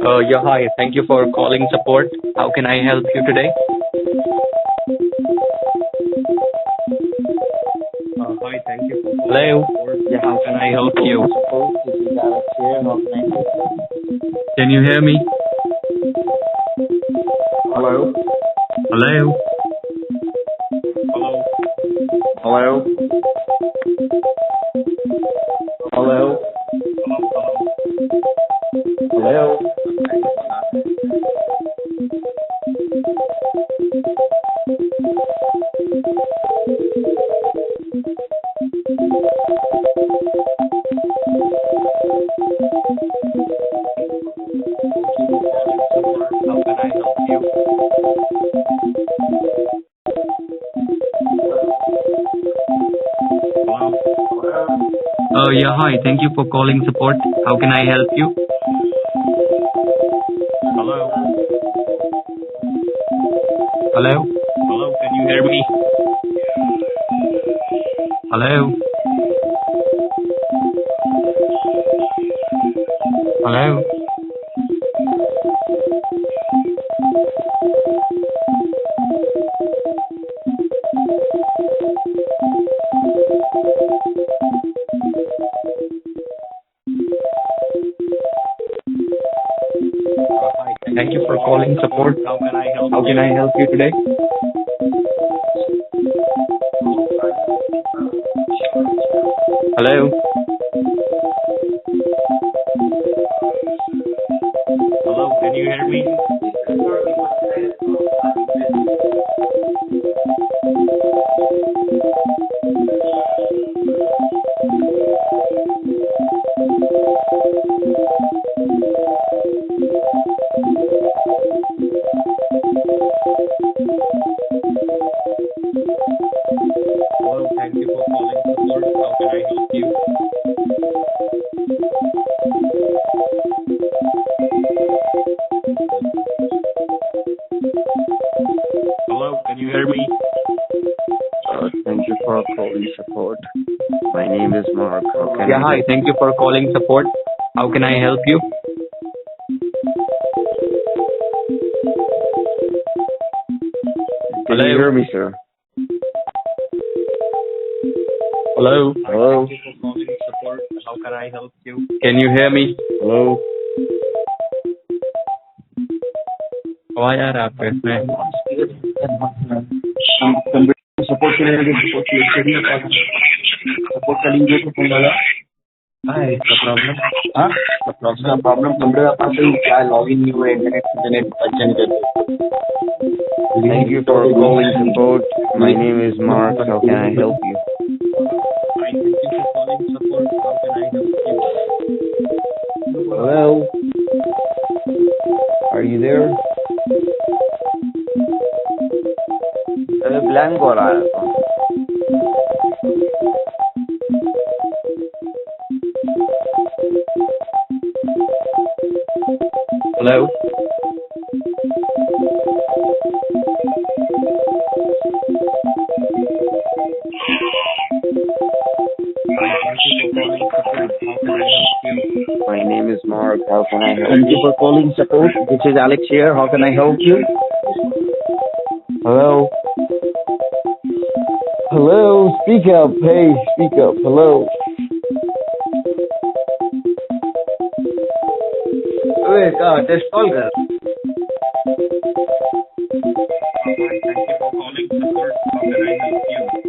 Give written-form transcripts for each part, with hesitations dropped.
Yeah, hi. Thank you for calling support. How can I help you today? Hi, thank you for calling Hello. Support. Yeah, how can I help you? Suppose this is Alex here. How can I help you? Can you hear me? Hello? Hello. Hello? Hello? Hello? How can I help you? Yeah, hi. Thank you for calling support. How can I help you? Hello. Hello. Hello. Can you hear me? Hello. Hello. Hi. Thank you for calling support. How can I help you today? Hello. Hello. Can you hear me? Hello. Thank you for calling support. How can I help you? Hello. Can you hear me? Thank you for calling support. My name is Mark. How can Yeah, I hi. help Thank you for calling support. How can I help you? you? Can you Hello. hear me, sir? Hello. Hello? Thank you for calling support. How can I help you? Can you hear me? Hello? आवाज आ रहा है आपको इसमें? Support के लिए support के लिए support का link देखो फोन वाला. Hi, the problem. हाँ? प्रॉब्लम कंप्यूटर का पास ही क्या लॉगिन नहीं हुआ इंटरनेट अच्छा नहीं करते. Thank you for calling support. My name is Mark. How can I help you? Hi, thank you for calling support. How can I help you? Hello? Are you there? अरे blank हो रहा है. Hello. Hi, thank you for calling support. How can I help you? My name is Mark. How can I help Thank you you? for calling support. This is Alex here. How can I help you? Hello? Hello, speak up. Hey, speak up. Hello. अबे कहाँ test call कर. Hi, thank you for calling support. How can I help you?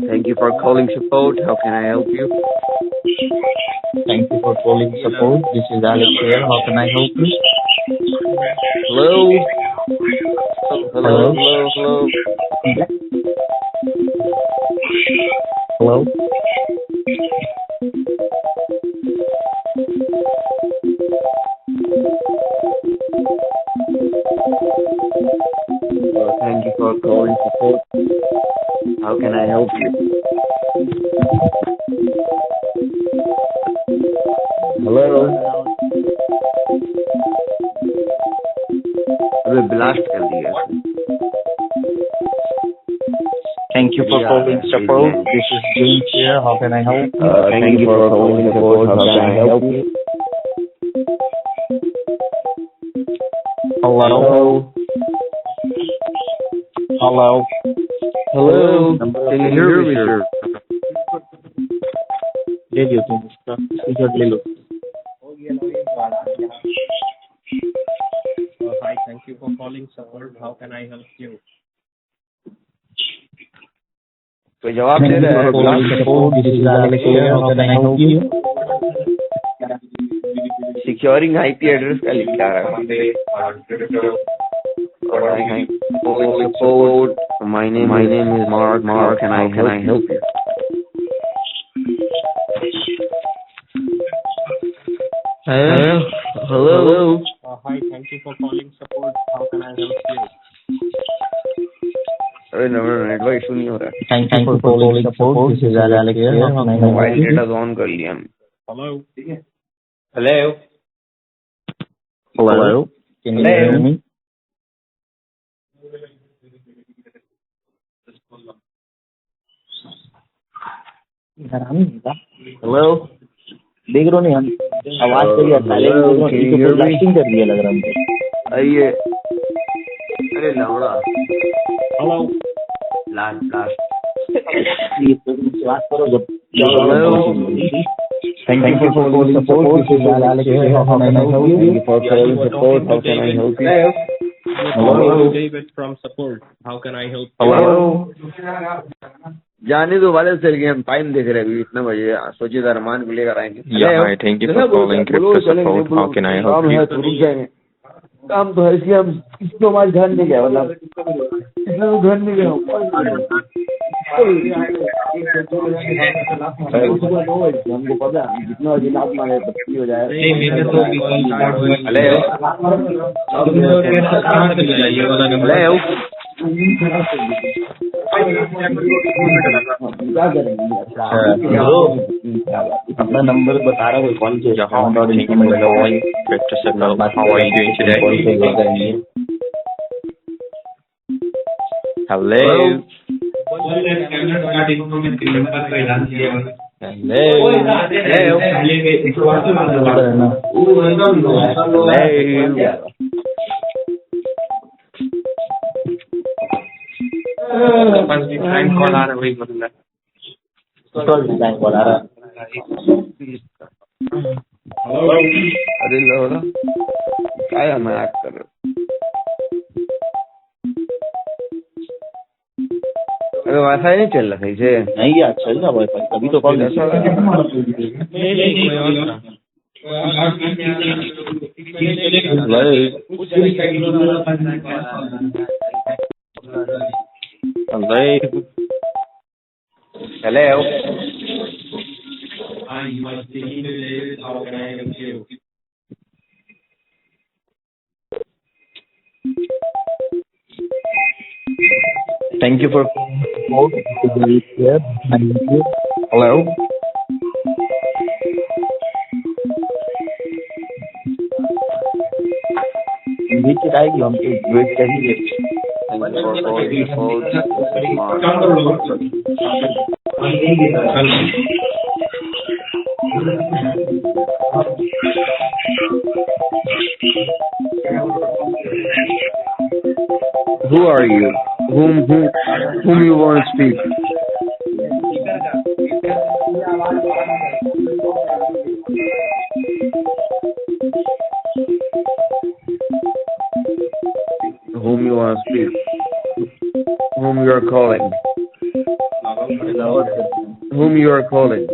Thank you for calling support. How can I help you? Thank you for calling support. This is Alex here. How can I help you? Hello? Hello? Hello? Hello? Thank you for calling support. How can I help you? Hello? Way blast कर दिया। Thank you for calling support. This is James here. How can I help you? Thank you for calling support. How can I help you? Hello. Hello. Hello. Can you hear me, sir? ले लियो तुम उसका screenshot ले लो। Hi, thank you for calling support. How can I help you? तो जवाब दे रहा है। Securing IP address का लिख रहा है। Support. My name is Mark. How can I help you? Hello. Hi, thank you for calling support. How can I help you? अरे network issue नहीं हो रहा। Thank you for calling support. This is Alex here. Mobile data on कर लिया हमने। Hello. Hello. Hello. Can you hear me? Hello. देख रहे हो नहीं हम आवाज तो ये ब्लास्टिंग कर दिया लग रहा हमको। आइए। अरे लौड़ा। Hello. लास्ट। बात करो जब। Thank you for calling support. This is Alex here. How can I help you? Thank you for calling support. How can I help you? Hello. David from support. How can I help you? Hello. जाने दो वाले चल गए हम time देख रहे हैं इतना बजे सोचिए अरमान को लेकर आएंगे। Hi, thank you for calling Crypto Support. How can I help you? रुक जाएंगे काम तो है इसलिए हम इसको हमारे घर नहीं गया मतलब इसलिए तो घर नहीं गया हमको पता जितना जितना मांगे तो हो जाए। अपना नंबर बता रहा हूँ कौन से How are you doing today? Hello. अरे लोड़ा क्या है मैं कर रहा अरे वाईफाई नहीं चल रहा सही से। नहीं यार चल रहा वाईफाई तभी तो call Hello. Hi, you are speaking to David. How can I help you? Thank you for hello. नीचे आएगी हम तो वेट करेंगे। Who are you? Whom you want to speak? Whom you want to speak? Whom you are calling? Whom you are calling?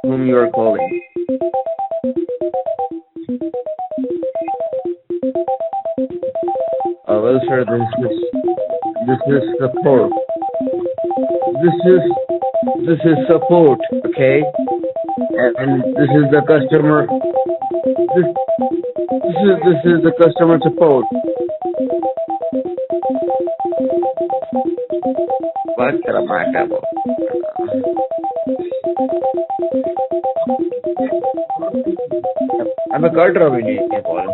Whom you are calling? Well, sir, this is support. This is support, okay? And this is the customer. This is the customer support. What the matter? I'm a cutter of Indian call.